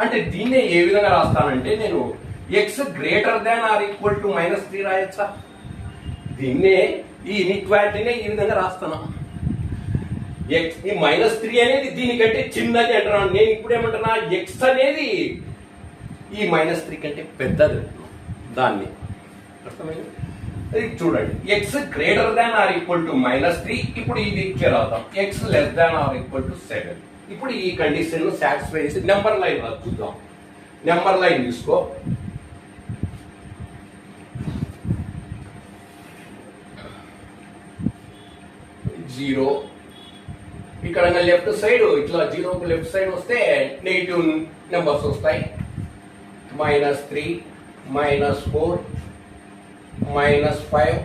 అంటే దీన్నే ఏ విధంగా రాస్తానంటే నేను X greater than or equal to -3 రాయొచ్చా? దీన్నే ఈ ఇన్ఈక్వాలిటీనే ఈ విధంగా రాస్తాను. ఎక్స్ ఈ -3 అనేది దీనికంటే చిన్నది అంటున్నాను. నేను ఇప్పుడు ఏమంటున్నా, ఎక్స్ అనేది ఈ -3 కంటే పెద్దది దాన్ని. అర్థమైంది? ఇది చూడండి, X greater than or equal to -3. ఇప్పుడు ఇది క్లియర్ అవుతాం. X less than or equal to 7. ఇప్పుడు ఈ కండిషన్ సాటిస్ఫై చేసి నెంబర్ లైన్ చూద్దాం. నెంబర్ లైన్ తీసుకో. జీరో ఇక్కడ లెఫ్ట్ సైడ్ ఇట్లా జీరోకు లెఫ్ట్ సైడ్ వస్తే నెగిటివ్ నెంబర్స్ వస్తాయి. -3, -4, -5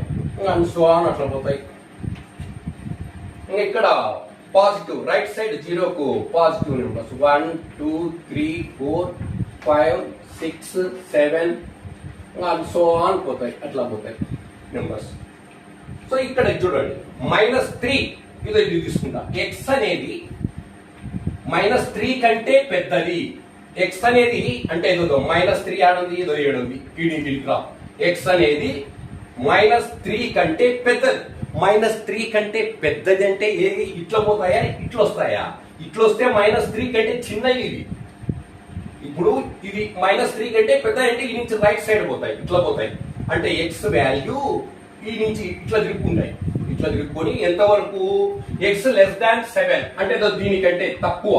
అండ్ సో ఆన్ అట్లా పోతాయి. ఇక్కడ పాజిటివ్ రైట్ సైడ్ జీరోకు positive numbers 1, 2, 3, 4, 5, 6, 7 and so on పోతాయి. అట్లా పోతాయి నెంబర్స్. సో ఇక్కడ చూడండి, -3 ఇది తీసుకుంటా. ఎక్స్ అనేది -3 కంటే పెద్దది. ఎక్స్ అనేది అంటే ఏదో -3 ఆడుంది, ఏదో 7 ఉంది. టీడీపీకి ఎక్స్ అనేది -3 కంటే పెద్దది. -3 కంటే పెద్దది అంటే ఏది? ఇట్లా పోతాయా, ఇట్లా వస్తాయా? ఇట్లా వస్తే -3 కంటే చిన్నది ఇది. ఇప్పుడు ఇది -3 కంటే పెద్ద అంటే ఈ నుంచి రైట్ సైడ్ పోతాయి, ఇట్లా పోతాయి. అంటే ఎక్స్ వాల్యూ ఈ నుంచి ఇట్లా తిరుక్కుంటాయి. ఇట్లా తిరుక్కొని ఎంతవరకు? ఎక్స్ లెస్ దాన్ 7 అంటే దీనికంటే తక్కువ.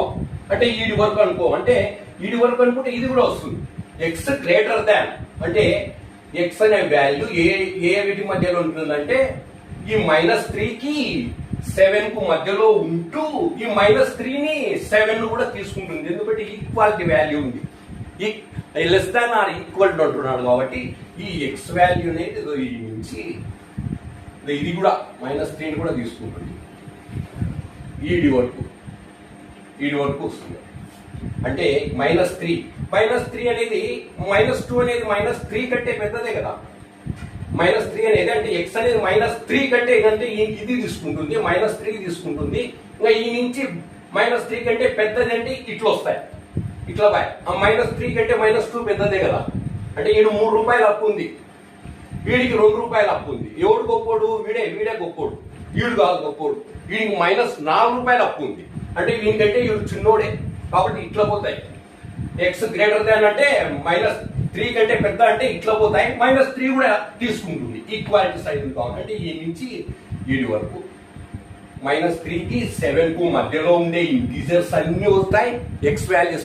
అంటే ఈడి వరకు అనుకో. అంటే ఈడి వరకు అనుకుంటే ఇది కూడా వస్తుంది. ఎక్స్ గ్రేటర్ దాన్ అంటే ఎక్స్ అనే వాల్యూ ఏ వీటి మధ్యలో ఉంటుందంటే ఈ -3కి 7 కు మధ్యలో ఉంటూ ఈ -3ని 7 కూడా తీసుకుంటుంది. ఎందుకంటే ఈక్వాలిటీ వాల్యూ ఉంది. ఈ less than or equal to అంటున్నాడు కాబట్టి ఈ ఎక్స్ వాల్యూ అనేది ఈ నుంచి ఇది కూడా -3 కూడా తీసుకుంటుంది. ఈడి వరకు వస్తుంది. అంటే -3 అనేది -2 అనేది -3 కంటే పెద్దదే కదా. -3 అనేది అంటే ఎక్స్ అనేది -3 కంటే ఏంటంటే ఇది తీసుకుంటుంది, -3 తీసుకుంటుంది. ఇంకా ఈ నుంచి -3 కంటే పెద్దది అంటే ఇట్లా వస్తాయి, ఇట్లా బాయ్. ఆ -3 కంటే -2 పెద్దదే కదా. అంటే ఈడు 3 రూపాయలు అప్పు ఉంది, వీడికి 2 రూపాయలు అప్పు ఉంది. ఎవడు గొప్పోడు? వీడే గొప్పోడు, వీడు కాదు గొప్పోడు. వీడికి -4 రూపాయలు అప్పు ఉంది. అంటే వీనికంటే వీడు చిన్నోడే కాబట్టి ఇట్లా పోతాయి. ఎక్స్ గ్రేటర్ దాన్ అంటే -3 కంటే పెద్ద అంటే ఇట్లా పోతాయి. -3 కూడా తీసుకుంటుంది. ఈక్వాలిటీ సైడ్ కావాలంటే ఈ నుంచి వీడి వరకు -3కి 7 కు మధ్యలో ఉండే ఇంటీజర్స్ అన్ని వస్తాయి. X values